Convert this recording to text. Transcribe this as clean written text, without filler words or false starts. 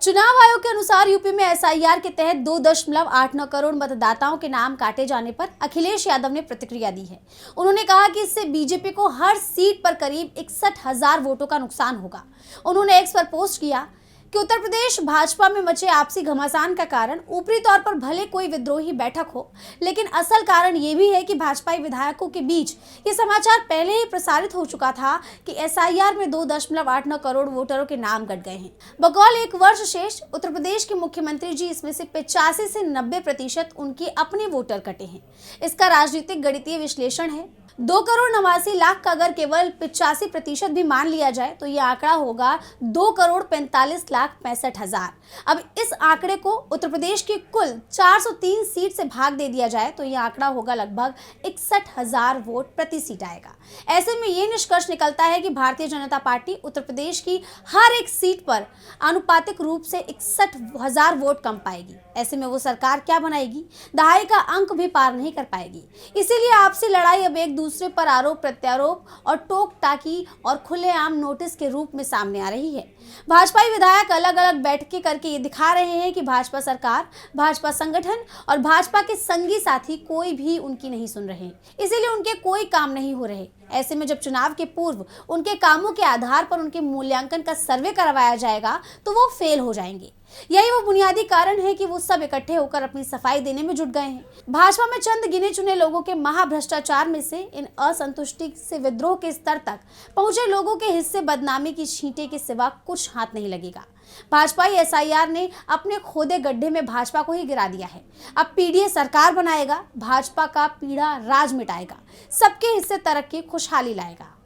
चुनाव आयोग के अनुसार यूपी में एसआईआर के तहत 2.89 करोड़ मतदाताओं के नाम काटे जाने पर अखिलेश यादव ने प्रतिक्रिया दी है। उन्होंने कहा कि इससे बीजेपी को हर सीट पर करीब 61,000 वोटों का नुकसान होगा। उन्होंने एक्स पर पोस्ट किया कि उत्तर प्रदेश भाजपा में मचे आपसी घमासान का कारण ऊपरी तौर पर भले कोई विद्रोही बैठक हो, लेकिन असल कारण ये भी है कि भाजपाई विधायकों के बीच ये समाचार पहले ही प्रसारित हो चुका था कि एसआईआर में 2.89 करोड़ वोटरों के नाम कट गए हैं। बकौल 1 वर्ष शेष उत्तर प्रदेश के मुख्यमंत्री जी इसमें से 85 से 90% उनके अपने वोटर कटे हैं। इसका राजनीतिक गणितीय विश्लेषण है। 2,89,00,000 का अगर केवल 85% भी मान लिया जाए तो यह आंकड़ा होगा 2,45,65,000। अब इस आंकड़े को उत्तर प्रदेश की कुल 403 सीट से भाग दे दिया जाए तो यह आंकड़ा होगा लगभग 61,000 वोट प्रति सीट आएगा। ऐसे में यह निष्कर्ष निकलता है कि भारतीय जनता पार्टी उत्तर प्रदेश की हर एक सीट पर आनुपातिक रूप से 61,000 वोट कम पाएगी। ऐसे में वो सरकार क्या बनाएगी? दहाई का अंक भी पार नहीं कर पाएगी। इसीलिए आपसी लड़ाई अब एक दूसरे पर आरोप प्रत्यारोप और टोक टाकी और खुलेआम नोटिस के रूप में सामने आ रही है। भाजपाई विधायक अलग अलग बैठकें करके ये दिखा रहे हैं कि भाजपा सरकार, भाजपा संगठन और भाजपा के संगी साथी कोई भी उनकी नहीं सुन रहे, इसीलिए उनके कोई काम नहीं हो रहे। ऐसे में जब चुनाव के पूर्व उनके कामों के आधार पर उनके मूल्यांकन का सर्वे करवाया जाएगा तो वो फेल हो जाएंगे। यही वो बुनियादी कारण है कि वो सब इकट्ठे होकर अपनी सफाई देने में जुट गए हैं। भाजपा में चंद गिने चुने लोगों के महाभ्रष्टाचार में से इन असंतुष्टि से विद्रोह के स्तर तक पहुंचे लोगों के हिस्से बदनामी की छींटे के सिवा कुछ हाथ नहीं लगेगा। भाजपाई एसआईआर ने अपने खोदे गड्ढे में भाजपा को ही गिरा दिया है। अब पीडीए सरकार बनाएगा, भाजपा का पीड़ा राज मिटाएगा, सबके हिस्से तरक्की खुशहाली लाएगा।